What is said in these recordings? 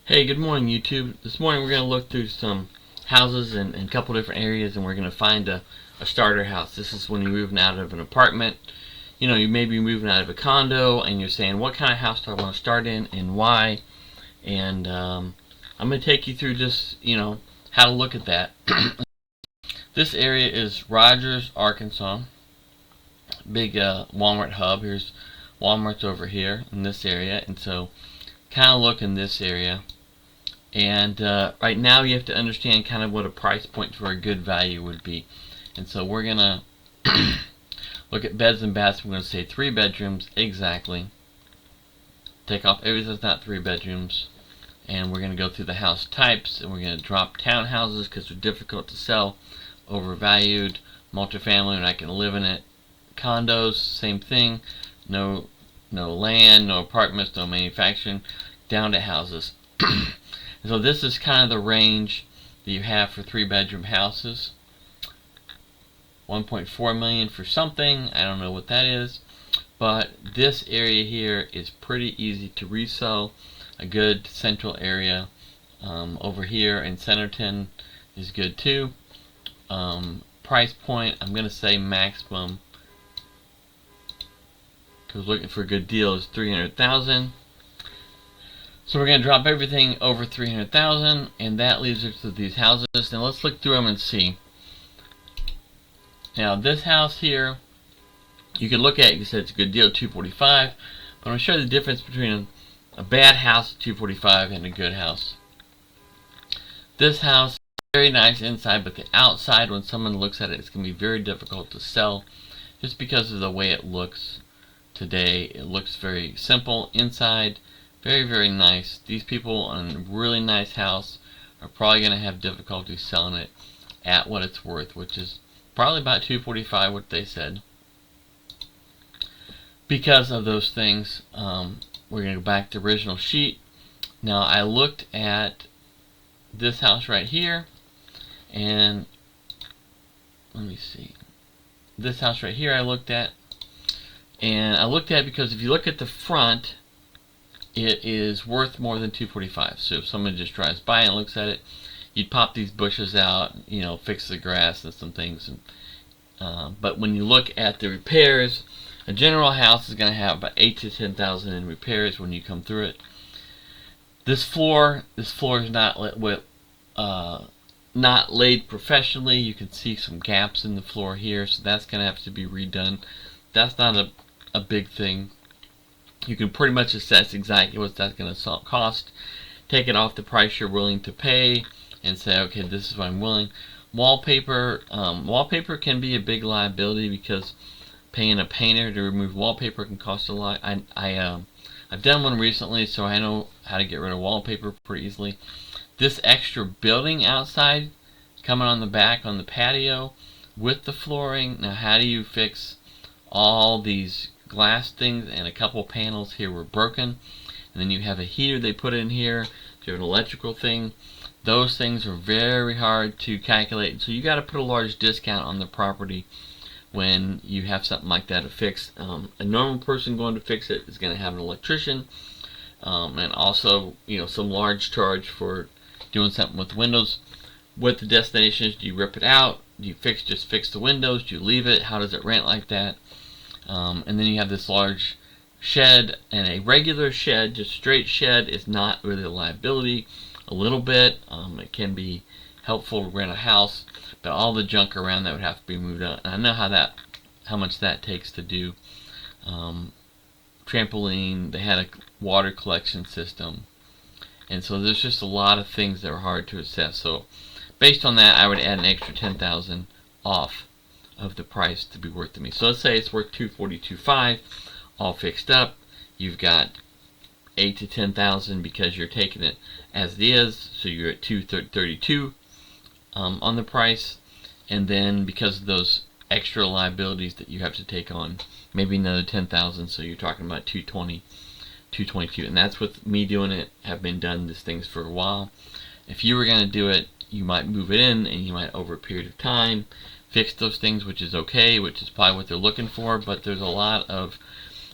Hey, good morning YouTube. This morning we're going to look through some houses in a couple different areas, and we're going to find a starter house. This is when you're moving out of an apartment. You know, you may be moving out of a condo and you're saying, what kind of house do I want to start in and why? And I'm going to take you through just, how to look at that. This area is Rogers, Arkansas. Big Walmart hub. Here's Walmart's over here in this area, and so kind of look in this area. And right now you have to understand kind of what a price point for a good value would be. And so we're going to look at beds and baths. We're going to say 3 bedrooms exactly. Take off everything that's not 3 bedrooms. And we're going to go through the house types. And we're going to drop townhouses because they're difficult to sell. Overvalued. Multifamily, and I can live in it. Condos, same thing. No land, no apartments, no manufacturing. Down to houses. So this is kind of the range that you have for 3-bedroom houses. 1.4 million for something, I don't know what that is, but this area here is pretty easy to resell. A good central area over here in Centerton is good too. Price point, I'm going to say maximum, because looking for a good deal, is $300,000. So we're going to drop everything over $300,000, and that leaves us with these houses. Now let's look through them and see. Now this house here, you can look at it, you can say it's a good deal, $245,000, but I'm going to show you the difference between a bad house at $245,000 and a good house. This house is very nice inside, but the outside, when someone looks at it, it's going to be very difficult to sell, just because of the way it looks today. It looks very simple inside. Very, very nice. These people on a really nice house are probably going to have difficulty selling it at what it's worth, which is probably about $245,000, what they said. Because of those things, we're going to go back to the original sheet. Now, I looked at this house right here, and let me see. This house right here I looked at, and I looked at it because if you look at the front, it is worth more than $245,000. So if someone just drives by and looks at it, you'd pop these bushes out, fix the grass and some things. But when you look at the repairs, a general house is going to have about $8,000 to $10,000 in repairs when you come through it. This floor is not laid professionally. You can see some gaps in the floor here, so that's going to have to be redone. That's not a big thing. You can pretty much assess exactly what that's going to cost, take it off the price you're willing to pay, and say, okay, this is what I'm willing. Wallpaper can be a big liability because paying a painter to remove wallpaper can cost a lot. I've done one recently, so I know how to get rid of wallpaper pretty easily. This extra building outside, coming on the back on the patio with the flooring. Now, how do you fix all these glass things? And a couple panels here were broken, and then you have a heater they put in here, so you have an electrical thing. Those things are very hard to calculate, so you got to put a large discount on the property when you have something like that to fix. A normal person going to fix it is going to have an electrician, and also some large charge for doing something with windows. With the destinations, do you rip it out? Do you just fix the windows? Do you leave it? How does it rent like that? And then you have this large shed, and a regular shed, just straight shed, is not really a liability. A little bit, it can be helpful to rent a house, but all the junk around that would have to be moved out. And I know how much that takes to do. Trampoline, they had a water collection system, and so there's just a lot of things that are hard to assess. So based on that, I would add an extra $10,000 off of the price to be worth to me. So let's say it's worth $242,500, all fixed up. You've got $8,000 to $10,000 because you're taking it as it is, so you're at $232,000 on the price, and then because of those extra liabilities that you have to take on, maybe another $10,000, so you're talking about $220,000, $222,000, and that's with me doing it. Have been done these things for a while. If you were going to do it, you might move it in, and you might over a period of time fix those things, which is okay, which is probably what they're looking for, but there's a lot of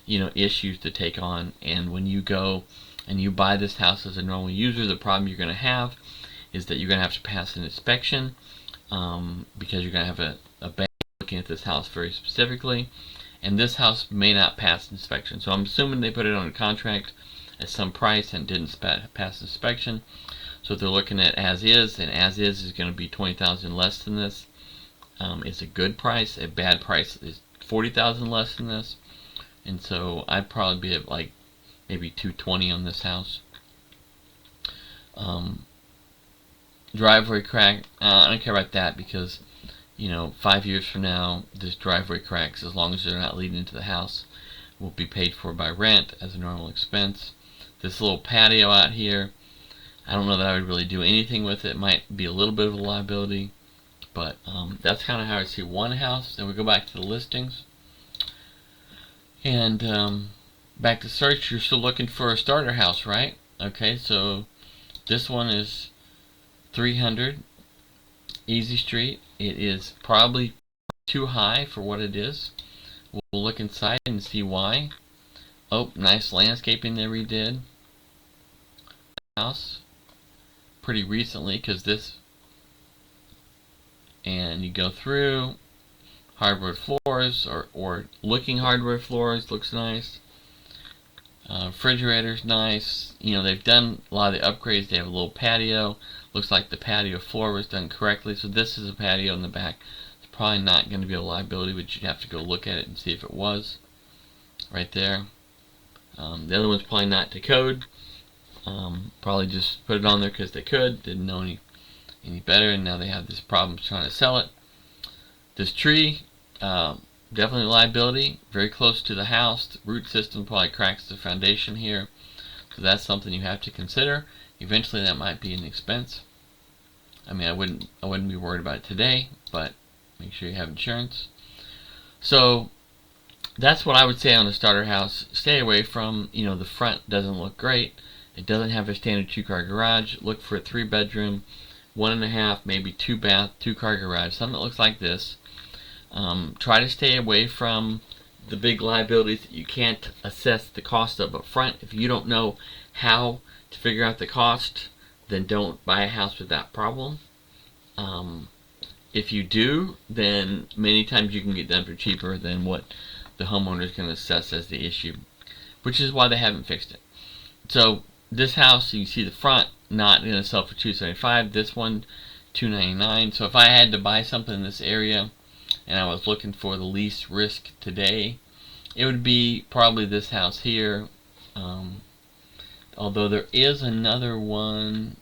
issues to take on. And when you go and you buy this house as a normal user, the problem you're going to have is that you're going to have to pass an inspection, because you're going to have a bank looking at this house very specifically, and this house may not pass inspection. So I'm assuming they put it on a contract at some price and didn't pass inspection. So they're looking at as is, and as is going to be $20,000 less than this. It's a good price. A bad price is $40,000 less than this, and so I'd probably be at like maybe $220,000 on this house. Driveway crack. I don't care about that, because 5 years from now, this driveway cracks, as long as they're not leading into the house, will be paid for by rent as a normal expense. This little patio out here, I don't know that I would really do anything with it. It might be a little bit of a liability, but that's kind of how I see one house. Then we go back to the listings, and back to search. You're still looking for a starter house, right? Okay, so this one is 300 Easy Street. It is probably too high for what it is. We'll look inside and see why. Oh, nice landscaping they redid. House pretty recently, because this, and you go through hardwood floors, or looking hardwood floors, looks nice. Refrigerator's nice. They've done a lot of the upgrades. They have a little patio. Looks like the patio floor was done correctly. So this is a patio in the back. It's probably not going to be a liability, but you'd have to go look at it and see if it was. Right there. The other one's probably not to code. Probably just put it on there because they could. Didn't know any better, and now they have this problem trying to sell it. This tree, definitely a liability. Very close to the house. The root system probably cracks the foundation here, so that's something you have to consider. Eventually, that might be an expense. I mean, I wouldn't be worried about it today, but make sure you have insurance. So that's what I would say on a starter house. Stay away from, the front doesn't look great. It doesn't have a standard 2-car garage. Look for a 3-bedroom, 1.5, maybe 2-bath, 2-car garage, something that looks like this. Try to stay away from the big liabilities that you can't assess the cost of up front. If you don't know how to figure out the cost, then don't buy a house with that problem. If you do, then many times you can get done for cheaper than what the homeowner is going to assess as the issue, which is why they haven't fixed it. So this house, you can see the front, not going to sell for $275. This one, $299. So if I had to buy something in this area and I was looking for the least risk today, it would be probably this house here. Although there is another one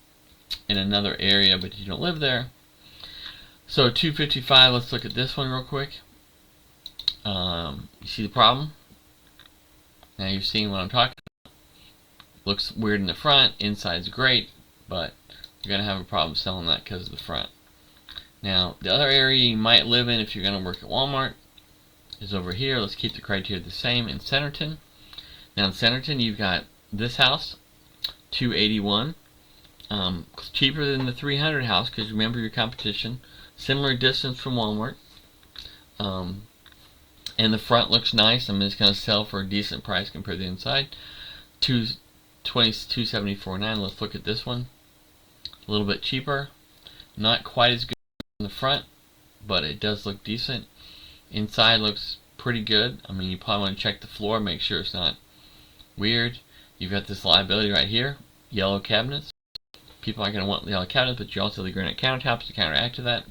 in another area, but you don't live there. So $255. Let's look at this one real quick. You see the problem? Now you're seeing what I'm talking about. Looks weird in the front. Inside's great, but you're going to have a problem selling that because of the front. Now, the other area you might live in if you're going to work at Walmart is over here. Let's keep the criteria the same in Centerton. Now in Centerton, you've got this house, $281. Cheaper than the 300 house, because remember your competition. Similar distance from Walmart. And the front looks nice. I mean, it's going to sell for a decent price compared to the inside. $274.9. Let's look at this one. A little bit cheaper. Not quite as good in the front, but it does look decent. Inside looks pretty good. I mean, you probably want to check the floor, make sure it's not weird. You've got this liability right here. Yellow cabinets. People aren't going to want yellow cabinets, but you also have the granite countertops to counteract to that.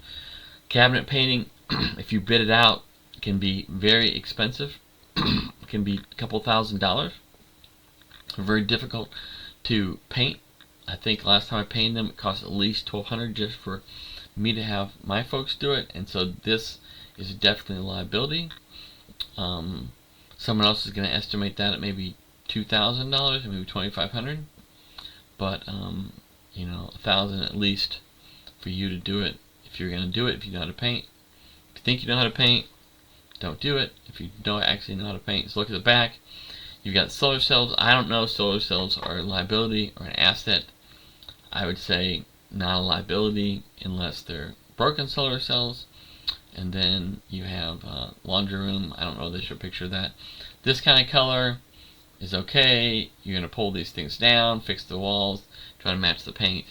Cabinet painting, if you bid it out, can be very expensive. It can be a couple $1,000s. Very difficult to paint. I think last time I painted them, it cost at least $1,200 just for me to have my folks do it. And so this is definitely a liability. Someone else is going to estimate that at maybe $2,000, maybe $2,500. But $1,000 at least for you to do it. If you're going to do it, if you know how to paint. If you think you know how to paint, don't do it. If you don't actually know how to paint, just look at the back. You've got solar cells. I don't know if solar cells are a liability or an asset. I would say not a liability unless they're broken solar cells. And then you have laundry room. I don't know if they should picture that. This kind of color, is okay. You're going to pull these things down, fix the walls, try to match the paint,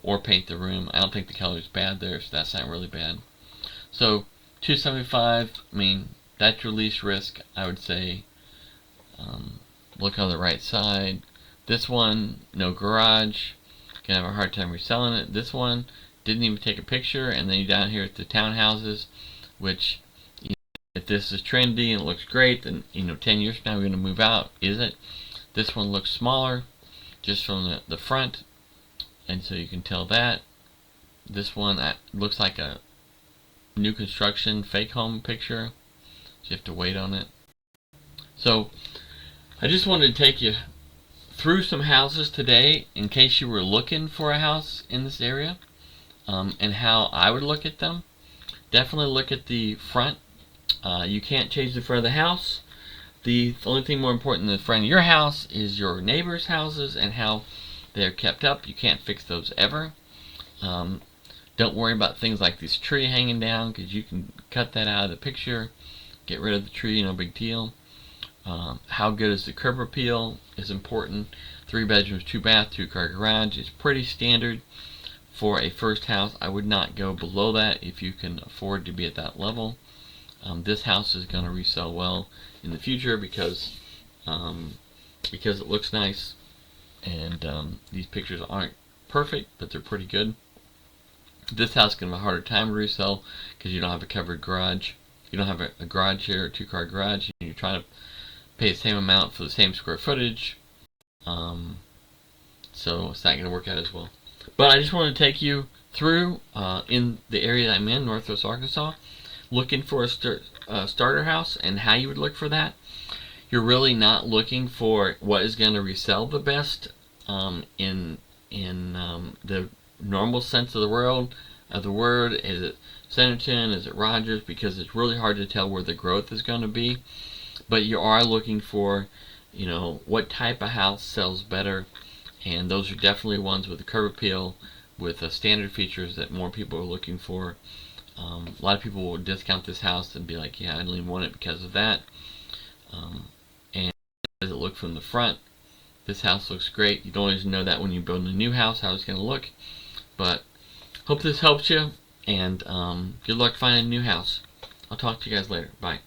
or paint the room. I don't think the color is bad there, so that's not really bad. So $275, I mean, that's your least risk, I would say. Look on the right side. This one, no garage. Gonna have a hard time reselling it. This one didn't even take a picture, and then you're down here at the townhouses, which, you know, if this is trendy and it looks great, then 10 years from now we're gonna move out. Is it? This one looks smaller, just from the front, and so you can tell that. This one looks like a new construction fake home picture, so you have to wait on it. So I just wanted to take you through some houses today in case you were looking for a house in this area, and how I would look at them. Definitely look at the front. You can't change the front of the house. The only thing more important than the front of your house is your neighbors' houses and how they're kept up. You can't fix those ever. Don't worry about things like this tree hanging down, because you can cut that out of the picture, get rid of the tree, no big deal. How good is the curb appeal is important. 3 bedrooms, 2 bath, 2-car garage is pretty standard for a first house. I would not go below that if you can afford to be at that level. This house is going to resell well in the future because it looks nice, and these pictures aren't perfect, but they're pretty good. This house is going to have a harder time to resell because you don't have a covered garage. You don't have a garage here, a 2-car garage, and you're trying to pay the same amount for the same square footage, so it's not going to work out as well. But I just wanted to take you through in the area that I'm in, Northwest Arkansas, looking for a starter house and how you would look for that. You're really not looking for what is going to resell the best in the normal sense of the word. Is it Centerton? Is it Rogers? Because it's really hard to tell where the growth is going to be. But you are looking for, what type of house sells better, and those are definitely ones with the curb appeal, with standard features that more people are looking for. A lot of people will discount this house and be like, yeah, I didn't even want it because of that. And as it looks from the front, this house looks great. You don't always know that when you build a new house how it's going to look. But hope this helps you, and good luck finding a new house. I'll talk to you guys later. Bye.